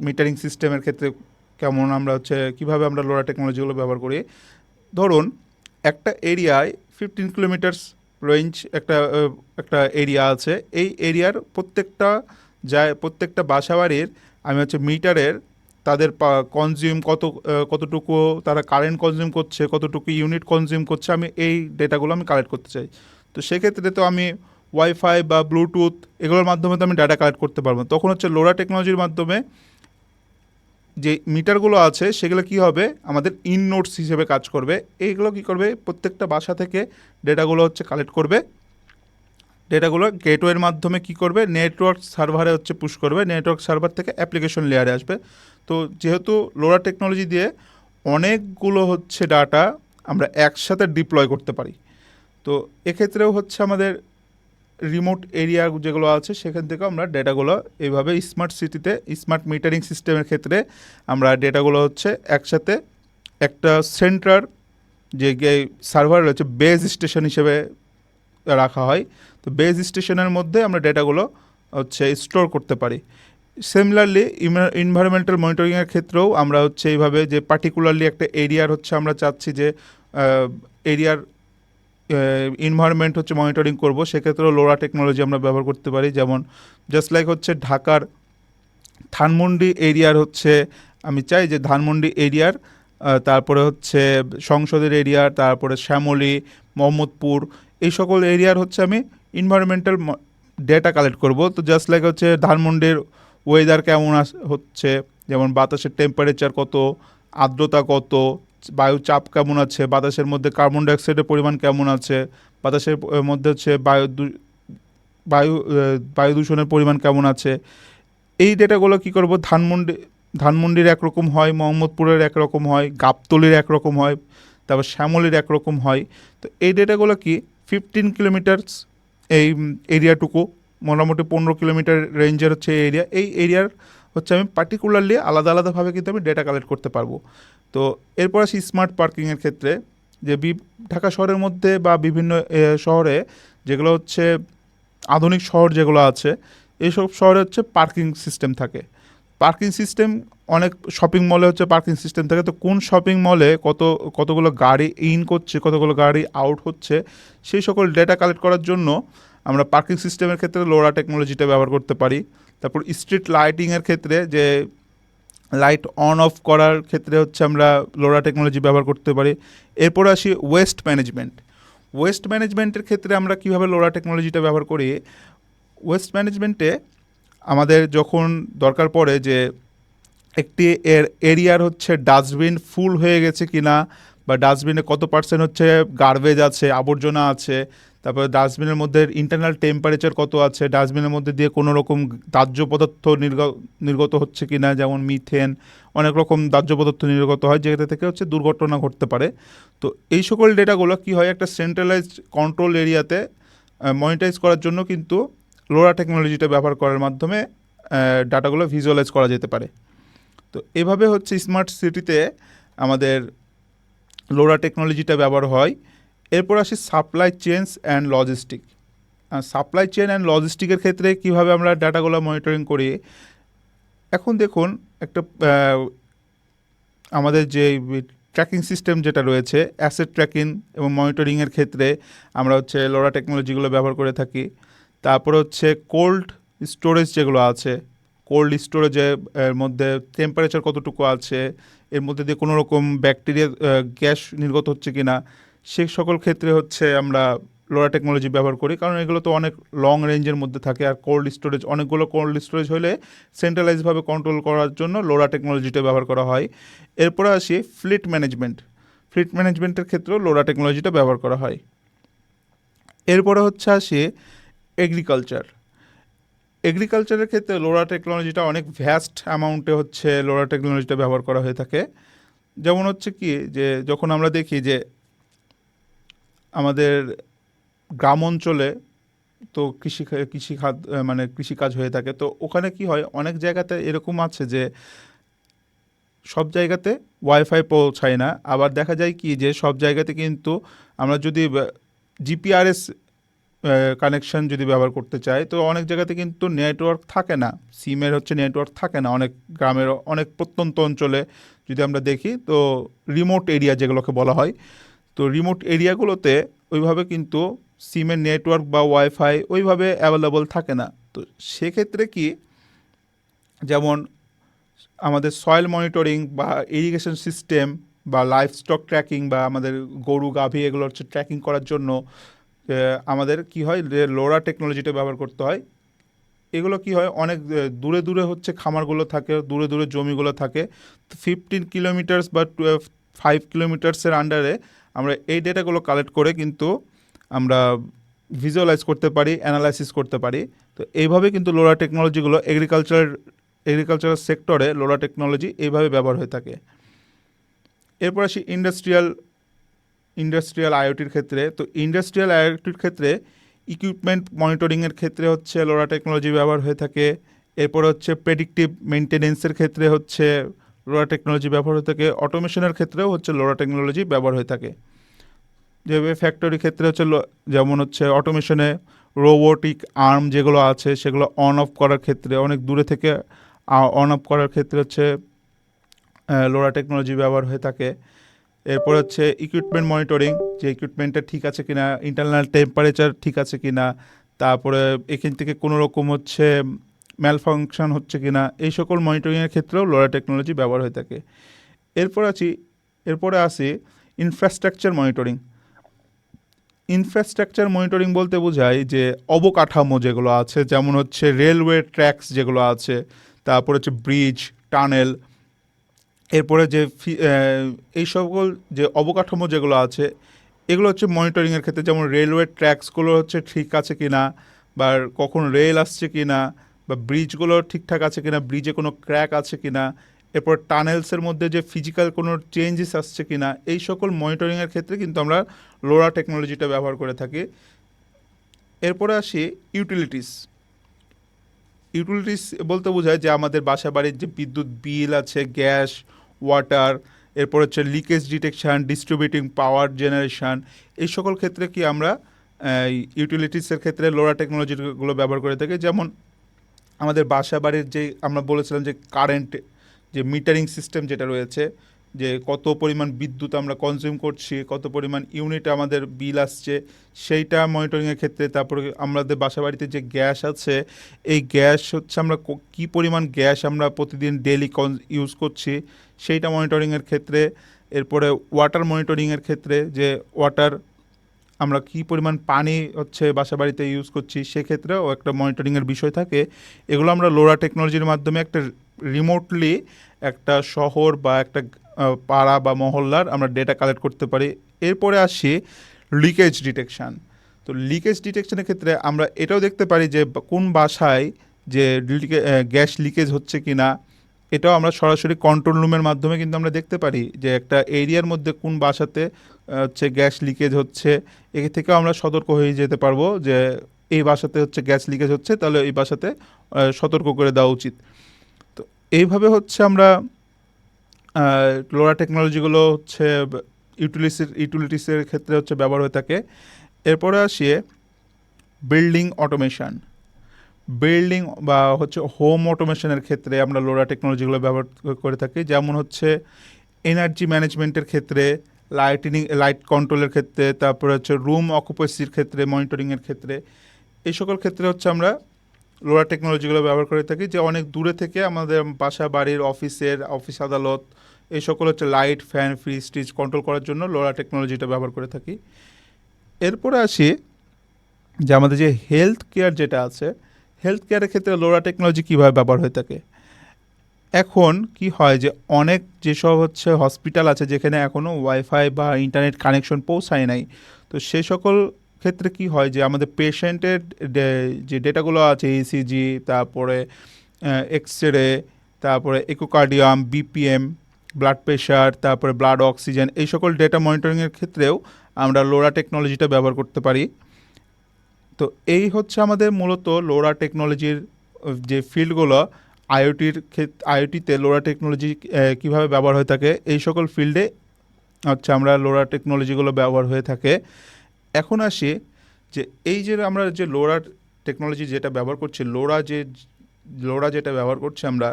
মিটারিং সিস্টেমের ক্ষেত্রে কেমন আমরা কীভাবে আমরা লোরা টেকনোলজিগুলো ব্যবহার করি। ধরুন একটা এরিয়ায় 15 কিলোমিটার্স রেঞ্জ একটা এরিয়া আছে। এই এরিয়ার প্রত্যেকটা বাসাবাড়ির আমি মিটারের তাদের কনজিউম কতটুকু তারা কারেন্ট কনজিউম করছে, কতটুকু ইউনিট কনজিউম করছে, আমি এই ডেটাগুলো আমি কালেক্ট করতে চাই। তো সেক্ষেত্রে তো আমি ওয়াইফাই বা ব্লুটুথ এগুলোর মাধ্যমে তো আমি ডাটা কালেক্ট করতে পারবো। তখন লোরা টেকনোলজির মাধ্যমে যে মিটারগুলো আছে সেগুলো কি হবে, আমাদের ইন নোটস হিসেবে কাজ করবে। এইগুলো কি করবে, প্রত্যেকটা বাসা থেকে ডেটাগুলো কালেক্ট করবে। ডেটাগুলো গেটওয়ের মাধ্যমে কি করবে, নেটওয়ার্ক সার্ভারে পুশ করবে, নেটওয়ার্ক সার্ভার থেকে অ্যাপ্লিকেশন লেয়ারে আসবে। তো যেহেতু লোরা টেকনোলজি দিয়ে অনেকগুলো ডাটা আমরা একসাথে ডিপ্লয় করতে পারি, তো এক্ষেত্রেও আমাদের রিমোট এরিয়া যেগুলো আছে সেখান থেকে আমরা ডেটাগুলো এইভাবে স্মার্ট সিটিতে স্মার্ট মিটারিং সিস্টেমের ক্ষেত্রে আমরা ডেটাগুলো একসাথে একটা সেন্ট্রাল যে সার্ভার রয়েছে বেস স্টেশন হিসেবে রাখা হয়। তো বেস স্টেশনের মধ্যে আমরা ডেটাগুলো স্টোর করতে পারি। সিমিলারলি এনভায়রনমেন্টাল মনিটরিংয়ের ক্ষেত্রেও আমরা এইভাবে যে পার্টিকুলারলি একটা এরিয়ার আমরা চাচ্ছি যে এরিয়ার এনভায়রনমেন্ট মনিটরিং করব, সেক্ষেত্রেও লোরা টেকনোলজি আমরা ব্যবহার করতে পারি। যেমন জাস্ট লাইক ঢাকার ধানমন্ডি এরিয়ার আমি চাই যে ধানমন্ডি এরিয়ার তারপরে সংসদের এরিয়া, তারপরে শ্যামলী, মোহাম্মদপুর, এই সকল এরিয়ার আমি এনভায়রনমেন্টাল ডেটা কালেক্ট করব। তো জাস্ট লাইক ধানমন্ডির ওয়েদার কেমন যেমন বাতাসের টেম্পারেচার কত, আর্দ্রতা কত, বায়ু চাপ কেমন আছে, বাতাসের মধ্যে কার্বন ডাইঅক্সাইডের পরিমাণ কেমন আছে, বাতাসের মধ্যে বায়ু দূষণের পরিমাণ কেমন আছে। এই ডেটাগুলো কি করব, ধানমন্ডির একরকম হয়, মোহাম্মদপুরের একরকম হয়, গাবতলীর একরকম হয়, তারপর শ্যামলীর একরকম হয়। তো এই ডেটাগুলো কি 15 কিলোমিটার্স এই এরিয়াটুকু, মোটামুটি 15 কিলোমিটার রেঞ্জের এরিয়া, এই এরিয়ার আমি পার্টিকুলারলি আলাদা আলাদাভাবে কিন্তু আমি ডেটা কালেক্ট করতে পারবো। তো এরপর আসি স্মার্ট পার্কিংয়ের ক্ষেত্রে, যে ঢাকা শহরের মধ্যে বা বিভিন্ন শহরে যেগুলো আধুনিক শহর যেগুলো আছে, এইসব শহরে পার্কিং সিস্টেম থাকে। পার্কিং সিস্টেম অনেক শপিং মলে পার্কিং সিস্টেম থাকে। তো কোন শপিং মলে কতগুলো গাড়ি ইন করছে, কতগুলো গাড়ি আউট হচ্ছে, সেই সকল ডেটা কালেক্ট করার জন্য আমরা পার্কিং সিস্টেমের ক্ষেত্রে লোরা টেকনোলজিটা ব্যবহার করতে পারি। তারপর স্ট্রিট লাইটিংয়ের ক্ষেত্রে যে লাইট অন অফ করার ক্ষেত্রে আমরা লোরা টেকনোলজি ব্যবহার করতে পারি। এরপর আসি ওয়েস্ট ম্যানেজমেন্টের ক্ষেত্রে আমরা কীভাবে লোরা টেকনোলজিটা ব্যবহার করি। ওয়েস্ট ম্যানেজমেন্টে আমাদের যখন দরকার পড়ে যে একটি এরিয়ার ডাস্টবিন ফুল হয়ে গেছে কিনা, বা ডাস্টবিনে কত পার্সেন্ট গার্বেজ আছে, আবর্জনা আছে, তারপরে ডাস্টবিনের মধ্যে ইন্টারনাল টেম্পারেচার কত আছে, ডাস্টবিনের মধ্যে দিয়ে কোনো রকম দাহ্য পদার্থ নির্গত হচ্ছে কিনা, যেমন মিথেন, অনেক রকম দাহ্য পদার্থ নির্গত হয়, যেটা থেকে দুর্ঘটনা ঘটতে পারে। তো এই সকল ডেটাগুলো কি হয়, একটা সেন্ট্রালাইজড কন্ট্রোল এরিয়াতে মনিটাইজ করার জন্য কিন্তু লোরা টেকনোলজিটা ব্যবহার করার মাধ্যমে ডাটাগুলো ভিজুয়ালাইজ করা যেতে পারে। তো এভাবে স্মার্ট সিটিতে আমাদের লোরা টেকনোলজিটা ব্যবহার হয়। এরপর আসি supply chains and logistic. Supply chain and লজিস্টিকের ক্ষেত্রে কীভাবে আমরা ডাটাগুলো মনিটরিং করি। এখন দেখুন একটা আমাদের যে ট্র্যাকিং সিস্টেম যেটা রয়েছে, অ্যাসেট ট্র্যাকিং এবং মনিটরিংয়ের ক্ষেত্রে আমরা লোরা টেকনোলজিগুলো ব্যবহার করে থাকি। তারপর কোল্ড স্টোরেজ যেগুলো আছে, কোল্ড স্টোরেজে এর মধ্যে টেম্পারেচার কতটুকু আছে, এর মধ্যে দিয়ে কোনো রকম ব্যাকটেরিয়া গ্যাস নির্গত হচ্ছে কি না, সে সকল ক্ষেত্রে আমরা লোরা টেকনোলজি ব্যবহার করি, কারণ এগুলো তো অনেক লং রেঞ্জের মধ্যে থাকে। আর অনেকগুলো কোল্ড স্টোরেজ হলে সেন্ট্রালাইজভাবে কন্ট্রোল করার জন্য লোরা টেকনোলজিটা ব্যবহার করা হয়। এরপরে আসি ফ্লিট ম্যানেজমেন্টের ক্ষেত্রেও লোরা টেকনোলজিটা ব্যবহার করা হয়। এরপরে আসি এগ্রিকালচারের ক্ষেত্রে লোরা টেকনোলজিটা অনেক ভ্যাস্ট অ্যামাউন্টে লোরা টেকনোলজিটা ব্যবহার করা হয়ে থাকে। যেমন কি যে যখন আমরা দেখি যে আমাদের গ্রাম অঞ্চলে তো কৃষি খাত মানে কৃষিকাজ হয়ে থাকে। তো ওখানে কি হয়, অনেক জায়গাতে এরকম আছে যে সব জায়গাতে ওয়াইফাই পৌঁছায় না। আবার দেখা যায় কি যে সব জায়গাতে কিন্তু আমরা যদি জিপিআরএস কানেকশন যদি ব্যবহার করতে চাই, তো অনেক জায়গাতে কিন্তু নেটওয়ার্ক থাকে না, সিমের হচ্ছে নেটওয়ার্ক থাকে না অনেক গ্রামের, অনেক প্রত্যন্ত অঞ্চলে যদি আমরা দেখি, তো রিমোট এরিয়া যেগুলোকে বলা হয়, তো রিমোট এরিয়াগুলোতে ওইভাবে কিন্তু সিমের নেটওয়ার্ক বা ওয়াইফাই ওইভাবে অ্যাভেলেবল থাকে না। তো সেক্ষেত্রে কি, যেমন আমাদের সয়েল মনিটরিং বা ইরিগেশন সিস্টেম বা লাইফ স্টক ট্র্যাকিং বা আমাদের গরু গাভী এগুলো হচ্ছে ট্র্যাকিং করার জন্য আমাদের কি হয়, লোরা টেকনোলজিটা ব্যবহার করতে হয়। এগুলো কি হয়, অনেক দূরে দূরে হচ্ছে খামারগুলো থাকে, দূরে দূরে জমিগুলো থাকে। 15 কিলোমিটার্স বা 5 কিলোমিটার্সের আন্ডারে আমরা এই ডেটাগুলো কালেক্ট করে কিন্তু আমরা ভিজুয়ালাইজ করতে পারি, অ্যানালাইসিস করতে পারি। তো এইভাবে কিন্তু লোরা টেকনোলজিগুলো এগ্রিকালচারাল সেক্টরে লোরা টেকনোলজি এইভাবে ব্যবহার হয়ে থাকে। এরপর আসি ইন্ডাস্ট্রিয়াল আইওটির ক্ষেত্রে। তো ইন্ডাস্ট্রিয়াল আইওটির ক্ষেত্রে ইকুইপমেন্ট মনিটরিংয়ের ক্ষেত্রে হচ্ছে লোরা টেকনোলজি ব্যবহার হয়ে থাকে। এরপর হচ্ছে প্রেডিক্টিভ মেনটেনেন্সের ক্ষেত্রে হচ্ছে লোরা টেকনোলজি ব্যবহার হয়ে থাকে। অটোমেশনের ক্ষেত্রেও হচ্ছে লোরা টেকনোলজি ব্যবহার হয়ে থাকে। যেভাবে ফ্যাক্টরি ক্ষেত্রে হচ্ছে যেমন হচ্ছে অটোমেশনে রোবোটিক আর্ম যেগুলো আছে সেগুলো অন অফ করার ক্ষেত্রে, অনেক দূরে থেকে অন অফ করার ক্ষেত্রে হচ্ছে লোরা টেকনোলজি ব্যবহার হয়ে থাকে। এরপর হচ্ছে ইকুইপমেন্ট মনিটরিং, যে ইকুইপমেন্টটা ঠিক আছে কিনা, ইন্টারনাল টেম্পারেচার ঠিক আছে কিনা, তারপরে এখান থেকে কোনো রকম হচ্ছে ম্যাল ফাংশন হচ্ছে কিনা, এই সকল মনিটরিংয়ের ক্ষেত্রেও লোরা টেকনোলজি ব্যবহার হয়ে থাকে। এরপর আছি এরপরে আসি ইনফ্রাস্ট্রাকচার মনিটরিং। ইনফ্রাস্ট্রাকচার মনিটরিং বলতে বোঝায় যে অবকাঠামো যেগুলো আছে, যেমন হচ্ছে রেলওয়ে ট্র্যাকস যেগুলো আছে, তারপর হচ্ছে ব্রিজ, টানেল, এরপরে যে এই সকল যে অবকাঠামো যেগুলো আছে এগুলো হচ্ছে মনিটরিংয়ের ক্ষেত্রে, যেমন রেলওয়ে ট্র্যাকসগুলো হচ্ছে ঠিক আছে কিনা, বা কখন রেল আসছে কিনা, বা ব্রিজগুলো ঠিকঠাক আছে কিনা, ব্রিজে কোনো ক্র্যাক আছে কিনা, এরপর টানেলসের মধ্যে যে ফিজিক্যাল কোনো চেঞ্জেস আসছে কিনা, এই সকল মনিটরিংয়ের ক্ষেত্রে কিন্তু আমরা লোরা টেকনোলজিটা ব্যবহার করে থাকি। এরপরে আসি ইউটিলিটিস। ইউটিলিটিস বলতে বোঝায় যে আমাদের বাসা বাড়ির যে বিদ্যুৎ বিল আছে, গ্যাস, ওয়াটার, এরপর হচ্ছে লিকেজ ডিটেকশান, ডিস্ট্রিবিউটিং পাওয়ার জেনারেশন, এই সকল ক্ষেত্রে কি আমরা ইউটিলিটিসের ক্ষেত্রে লোরা টেকনোলজিগুলো ব্যবহার করে থাকি। যেমন আমাদের বাসা বাড়ির যে আমরা বলেছিলাম যে কারেন্ট যে মিটারিং সিস্টেম যেটা রয়েছে, যে কত পরিমাণ বিদ্যুৎ আমরা কনজিউম করছি, কত পরিমাণ ইউনিট আমাদের বিল আসছে, সেইটা মনিটরিংয়ের ক্ষেত্রে। তারপরে আমাদের বাসা বাড়িতে যে গ্যাস আছে, এই গ্যাস হচ্ছে আমরা কী পরিমাণ গ্যাস আমরা প্রতিদিন ডেলি ইউজ করছি, সেইটা মনিটরিংয়ের ক্ষেত্রে। এরপরে ওয়াটার মনিটরিংয়ের ক্ষেত্রে, যে ওয়াটার আমরা কী পরিমাণ পানি হচ্ছে বাসা বাড়িতে ইউজ করছি, সেক্ষেত্রেও একটা মনিটরিংয়ের বিষয় থাকে। এগুলো আমরা লোরা টেকনোলজির মাধ্যমে একটা রিমোটলি একটা শহর বা একটা পাড়া বা মহল্লার আমরা ডেটা কালেক্ট করতে পারি। এরপরে আসি লিকেজ ডিটেকশান। তো লিকেজ ডিটেকশনের ক্ষেত্রে আমরা এটাও দেখতে পারি যে কোন বাসায় যে গ্যাস লিকেজ হচ্ছে কি না, এটাও আমরা সরাসরি কন্ট্রোল রুমের মাধ্যমে কিন্তু আমরা দেখতে পারি যে একটা এরিয়ার মধ্যে কোন বাসাতে হচ্ছে গ্যাস লিকেজ হচ্ছে। এ থেকেও আমরা সতর্ক হয়ে যেতে পারবো যে এই বাসাতে হচ্ছে গ্যাস লিকেজ হচ্ছে, তাহলে এই বাসাতে সতর্ক করে দেওয়া উচিত। তো এইভাবে হচ্ছে আমরা লোরা টেকনোলজিগুলো হচ্ছে ইউটিলিটিসের ক্ষেত্রে হচ্ছে ব্যবহার হয়ে থাকে। এরপরে আসিয়ে বিল্ডিং অটোমেশন। বিল্ডিং বা হচ্ছে হোম অটোমেশনের ক্ষেত্রে আমরা লোরা টেকনোলজিগুলো ব্যবহার করে থাকি। যেমন হচ্ছে এনার্জি ম্যানেজমেন্টের ক্ষেত্রে, লাইট কন্ট্রোলের ক্ষেত্রে, তারপরে হচ্ছে রুম অকুপেসির ক্ষেত্রে, মনিটরিংয়ের ক্ষেত্রে, এই সকল ক্ষেত্রে হচ্ছে আমরা লোরা টেকনোলজিগুলো ব্যবহার করে থাকি। যে অনেক দূরে থেকে আমাদের বাসা বাড়ির অফিস আদালত এই সকল হচ্ছে light, fan, fridge, stitch control করার জন্য লোরা টেকনোলজিটা ব্যবহার করে থাকি। এরপরে আসি যে আমাদের যে হেলথ কেয়ার যেটা আছে, হেলথ কেয়ারের ক্ষেত্রে লোরা টেকনোলজি কীভাবে ব্যবহার হয়ে থাকে। এখন কি হয় যে অনেক যেসব হচ্ছে হসপিটাল আছে যেখানে এখনও ওয়াইফাই বা ইন্টারনেট কানেকশন পৌঁছায় নাই, তো সে সকল ক্ষেত্রে কি হয় যে আমাদের পেশেন্টের যে ডেটাগুলো আছে, ইসিজি, তারপরে এক্স রে, তারপরে ইকোকার্ডিয়াম, বিপিএম, ব্লাড প্রেশার, তারপরে ব্লাড অক্সিজেন, এই সকল ডেটা মনিটরিংয়ের ক্ষেত্রেও আমরা লোরা টেকনোলজিটা ব্যবহার করতে পারি। তো এই হচ্ছে আমাদের মূলত লোরা টেকনোলজির যে ফিল্ডগুলো, আইওটিতে লোরা টেকনোলজি কীভাবে ব্যবহার হয়ে থাকে, এই সকল ফিল্ডে হচ্ছে আমরা লোরা টেকনোলজিগুলো ব্যবহার হয়ে থাকে। এখন আসি যে এই যে আমরা যে লোরা টেকনোলজি যেটা ব্যবহার করছি, লোরা যেটা ব্যবহার করছি আমরা,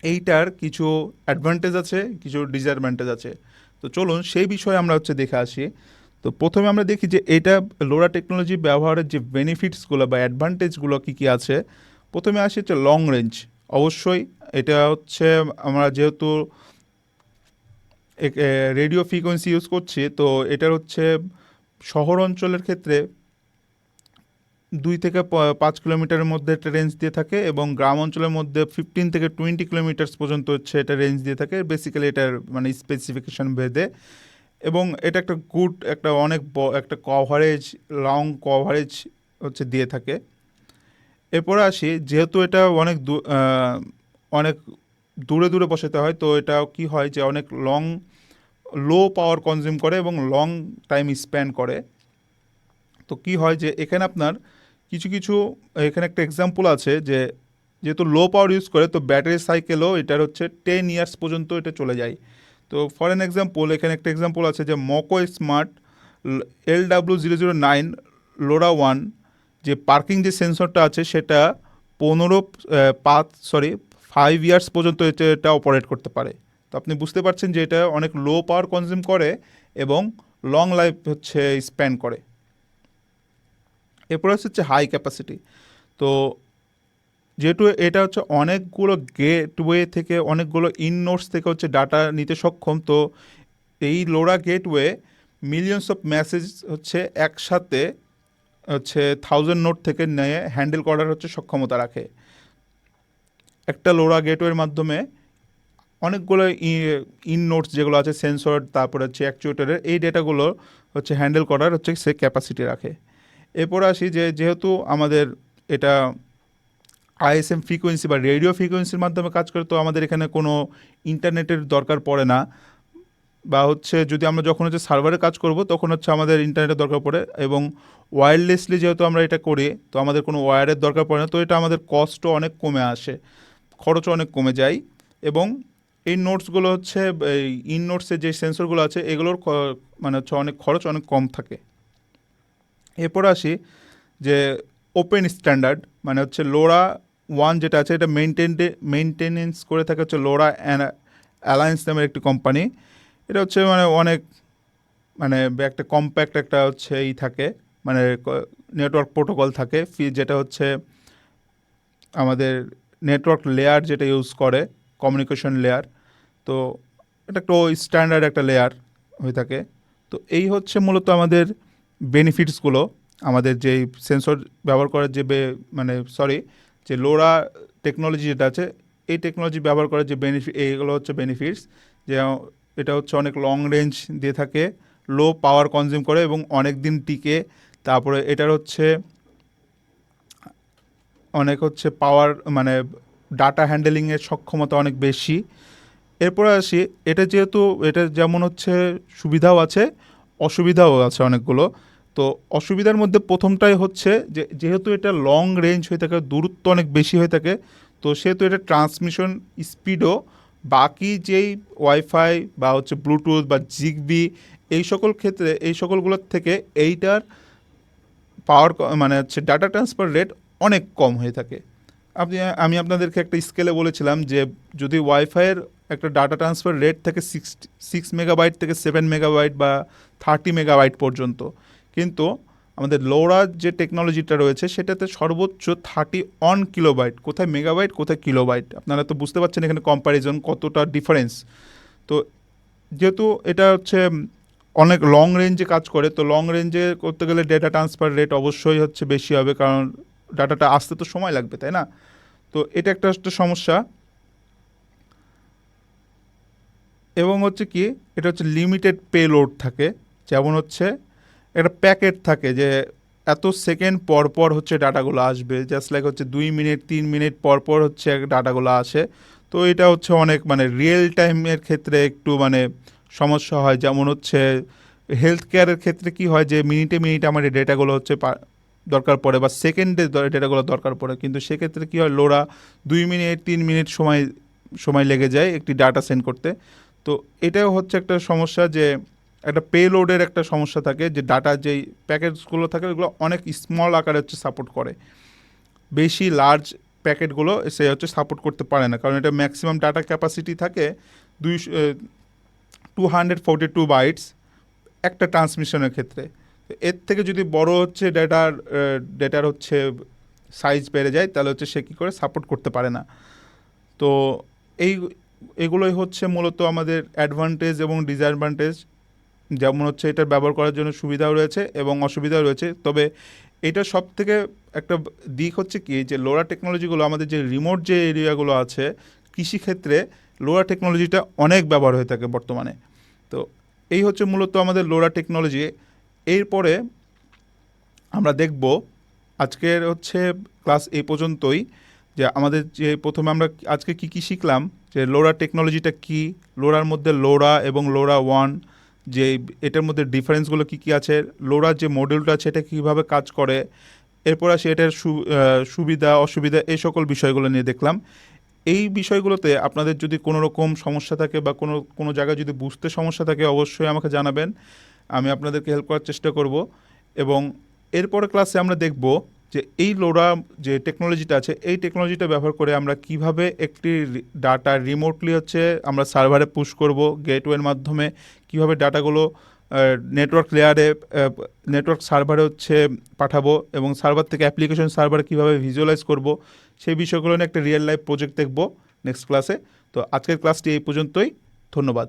এইটার কিছু অ্যাডভান্টেজ আছে, কিছু ডিসঅ্যাডভান্টেজ আছে। তো চলুন সেই বিষয়ে আমরা হচ্ছে দেখে আসি। তো প্রথমে আমরা দেখি যে এটা লোরা টেকনোলজি ব্যবহারের যে বেনিফিটসগুলো বা অ্যাডভান্টেজগুলো কী কী আছে। প্রথমে আসি হচ্ছে লং রেঞ্জ। অবশ্যই এটা হচ্ছে আমরা যেহেতু রেডিও ফ্রিকোয়েন্সি ইউজ করছি, তো এটার হচ্ছে শহর অঞ্চলের ক্ষেত্রে 2 থেকে 5 কিলোমিটারের মধ্যে একটা রেঞ্জ দিয়ে থাকে, এবং গ্রাম অঞ্চলের মধ্যে 15 থেকে 20 কিলোমিটার পর্যন্ত হচ্ছে এটা রেঞ্জ দিয়ে থাকে, বেসিক্যালি এটার মানে স্পেসিফিকেশন ভেদে। এবং এটা একটা একটা অনেক একটা কভারেজ, লং কভারেজ হচ্ছে দিয়ে থাকে। এরপরে আসি, যেহেতু এটা অনেক দূরে দূরে বসাতে হয়, তো এটা কি হয় যে অনেক লো পাওয়ার কনজিউম করে এবং লং টাইম স্প্যান করে। তো কি হয় যে এখানে আপনার এখানে একটা এক্সাম্পল আছে যে যেহেতু লো পাওয়ার ইউজ করে, তো ব্যাটারি সাইকেলও এটার হচ্ছে 10 ইয়ার্স পর্যন্ত এটা চলে যায়। তো ফর অ্যান এক্সাম্পল, এখানে একটা এক্সাম্পল আছে যে মকো স্মার্ট LW009 লোরা 1 যে পার্কিং যে সেন্সরটা আছে, সেটা 5 ইয়ার্স পর্যন্ত এটা অপারেট করতে পারে। তো আপনি বুঝতে পারছেন যে এটা অনেক লো পাওয়ার কনজিউম করে এবং লং লাইফ হচ্ছে স্প্যান করে। এরপর হচ্ছে হাই ক্যাপাসিটি। তো যেহেতু এটা হচ্ছে অনেকগুলো গেটওয়ে থেকে, অনেকগুলো নোডস থেকে হচ্ছে ডাটা নিতে সক্ষম, তো এই LORA gateway millions of message হচ্ছে একসাথে হচ্ছে 1000 নোড থেকে নিয়ে হ্যান্ডেল করার হচ্ছে সক্ষমতা রাখে। একটা লোরা গেটওয়ের মাধ্যমে অনেকগুলো নোডস যেগুলো আছে, সেন্সর, তারপরে হচ্ছে অ্যাকচুয়েটরের, এই ডেটাগুলো হচ্ছে হ্যান্ডেল করার হচ্ছে সে ক্যাপাসিটি রাখে। এরপর আসি যে যেহেতু আমাদের এটা আইএসএম ফ্রিকোয়েন্সি বা রেডিও ফ্রিকোয়েন্সির মাধ্যমে কাজ করে, তো আমাদের এখানে কোনো ইন্টারনেটের দরকার পড়ে না, বা হচ্ছে যদি আমরা যখন হচ্ছে সার্ভারে কাজ করব তখন হচ্ছে আমাদের ইন্টারনেটের দরকার পড়ে, এবং ওয়্যারলেসলি যেহেতু আমরা এটা করি, তো আমাদের কোনো ওয়্যারের দরকার পড়ে না। তো এটা আমাদের কস্টও অনেক কমে আসে, খরচও অনেক কমে যায়, এবং এই নোটসগুলো হচ্ছে এই নোটসের যে সেন্সরগুলো আছে, এগুলোর মানে হচ্ছে অনেক খরচ অনেক কম থাকে। এরপর আসি যে ওপেন স্ট্যান্ডার্ড, মানে হচ্ছে লোরা 1 যেটা আছে, এটা মেনটেনেন্স করে থাকে হচ্ছে লোরা অ্যালায়েন্স নামের একটি কোম্পানি। এটা হচ্ছে মানে একটা কম্প্যাক্ট একটা হচ্ছে থাকে, মানে নেটওয়ার্ক প্রোটোকল থাকে, যেটা হচ্ছে আমাদের নেটওয়ার্ক লেয়ার যেটা ইউজ করে, কমিউনিকেশন লেয়ার। তো এটা একটা স্ট্যান্ডার্ড একটা লেয়ার হয়ে থাকে। তো এই হচ্ছে মূলত আমাদের বেনিফিটসগুলো, আমাদের যেই সেন্সর ব্যবহার করার যে লোরা টেকনোলজি যেটা আছে, এই টেকনোলজি ব্যবহার করার যে এইগুলো হচ্ছে বেনিফিটস, যে এটা হচ্ছে অনেক লং রেঞ্জ দিয়ে থাকে, লো পাওয়ার কনজিউম করে এবং অনেক দিন টিকে। তারপরে এটার হচ্ছে অনেক হচ্ছে পাওয়ার, মানে ডাটা হ্যান্ডেলিংয়ের সক্ষমতা অনেক বেশি। এরপরে আসি, এটা যেমন হচ্ছে সুবিধাও আছে, অসুবিধাও আছে অনেকগুলো। তো অসুবিধার মধ্যে প্রথমটাই হচ্ছে যে যেহেতু এটা লং রেঞ্জ হয়ে থাকে, দূরত্ব অনেক বেশি হয়ে থাকে, তো সেহেতু এটা ট্রান্সমিশন স্পিডও বাকি যেই ওয়াইফাই বা হচ্ছে ব্লুটুথ বা জিগবি এই সকলগুলোর থেকে এইটার পাওয়ার, মানে হচ্ছে ডাটা ট্রান্সফার রেট অনেক কম হয়ে থাকে। আমি আপনাদেরকে একটা স্কেলে বলেছিলাম যে যদি ওয়াইফাইয়ের একটা ডাটা ট্রান্সফার রেট থাকে 6 মেগাবাইট থেকে 7 মেগাবাইট বা 30 মেগাবাইট পর্যন্ত, কিন্তু আমাদের লোরা যে টেকনোলজিটা রয়েছে সেটাতে সর্বোচ্চ 31 কিলোবাইট, কোথায় মেগাবাইট কোথায় কিলোবাইট। আপনারা তো বুঝতে পারছেন এখানে কম্প্যারিজন কতটা ডিফারেন্স। তো যেহেতু এটা হচ্ছে অনেক লং রেঞ্জে কাজ করে, তো লং রেঞ্জে করতে গেলে ডেটা ট্রান্সফার রেট অবশ্যই হচ্ছে বেশি হবে, কারণ ডাটাটা আসতে তো সময় লাগবে, তাই না? তো এটা একটা সমস্যা। এবং হচ্ছে কি, এটা হচ্ছে লিমিটেড পেলোড থাকে, যেমন হচ্ছে একটা প্যাকেট থাকে যে এত সেকেন্ড পর পর হচ্ছে ডাটাগুলো আসবে, জাস্ট লাইক হচ্ছে 2 মিনিট 3 মিনিট পর পর হচ্ছে ডাটাগুলো আসে। তো এটা হচ্ছে অনেক মানে রিয়েল টাইমের ক্ষেত্রে একটু মানে সমস্যা হয়। যেমন হচ্ছে হেলথ কেয়ারের ক্ষেত্রে কি হয় যে মিনিটে মিনিটে আমার এই ডেটাগুলো হচ্ছে দরকার পড়ে বা সেকেন্ডে ডেটাগুলো দরকার পড়ে, কিন্তু সেক্ষেত্রে কী হয়, লোরা 2 মিনিট 3 মিনিট সময় লেগে যায় একটি ডাটা সেন্ড করতে। তো এটাও হচ্ছে একটা সমস্যা, যে একটা পেলোডের একটা সমস্যা থাকে, যে ডাটা যেই প্যাকেটসগুলো থাকে ওগুলো অনেক স্মল আকারে হচ্ছে সাপোর্ট করে, বেশি লার্জ প্যাকেটগুলো সে হচ্ছে সাপোর্ট করতে পারে না, কারণ এটা ম্যাক্সিমাম ডাটা ক্যাপাসিটি থাকে 242 বাইটস একটা ট্রান্সমিশনের ক্ষেত্রে। তো এর থেকে যদি বড় হচ্ছে ডেটার হচ্ছে সাইজ বেড়ে যায়, তাহলে হচ্ছে সে কী করে সাপোর্ট করতে পারে না। তো এই এগুলোই হচ্ছে মূলত আমাদের অ্যাডভান্টেজ এবং ডিসঅ্যাডভান্টেজ। যেমন হচ্ছে এটার ব্যবহার করার জন্য সুবিধাও রয়েছে এবং অসুবিধাও রয়েছে, তবে এটা সব থেকে একটা দিক হচ্ছে কি, যে লোরা টেকনোলজিগুলো আমাদের যে রিমোট যে এরিয়াগুলো আছে কৃষিক্ষেত্রে লোরা টেকনোলজিটা অনেক ব্যবহার হয়ে থাকে বর্তমানে। তো এই হচ্ছে মূলত আমাদের লোরা টেকনোলজি। এরপরে আমরা দেখব, আজকের হচ্ছে ক্লাস এই পর্যন্তই, যে আমাদের যে প্রথমে আমরা আজকে কি কি শিখলাম, যে লোরা টেকনোলজিটা কি, লোরার মধ্যে লোরা এবং লোরা ওয়ান, যে এটার মধ্যে ডিফারেন্সগুলো কি কি আছে, লোরার যে মডিউলটা আছে এটা কীভাবে কাজ করে, এরপর আসি এটার সুবিধা অসুবিধা, এই সকল বিষয়গুলো নিয়ে দেখলাম। এই বিষয়গুলোতে আপনাদের যদি কোনো রকম সমস্যা থাকে বা কোনো জায়গায় যদি বুঝতে সমস্যা থাকে, অবশ্যই আমাকে জানাবেন, আমি আপনাদেরকে হেল্প করার চেষ্টা করব। এবং এরপরে ক্লাসে আমরা দেখব যে এই লোরা যে টেকনোলজিটা আছে, এই টেকনোলজিটা ব্যবহার করে আমরা কিভাবে একটি ডাটা রিমোটলি হচ্ছে আমরা সার্ভারে পুশ করব গেটওয়ের মাধ্যমে, কিভাবে ডাটাগুলো নেটওয়ার্ক লেয়ারে নেটওয়ার্ক সার্ভারে হচ্ছে পাঠাবো, এবং সার্ভার থেকে অ্যাপ্লিকেশন সার্ভারে কীভাবে ভিজুয়ালাইজ করব, সেই বিষয়গুলো নিয়ে একটা রিয়েল লাইফ প্রজেক্ট দেখব নেক্সট ক্লাসে। তো আজকের ক্লাসটি এই পর্যন্তই, ধন্যবাদ।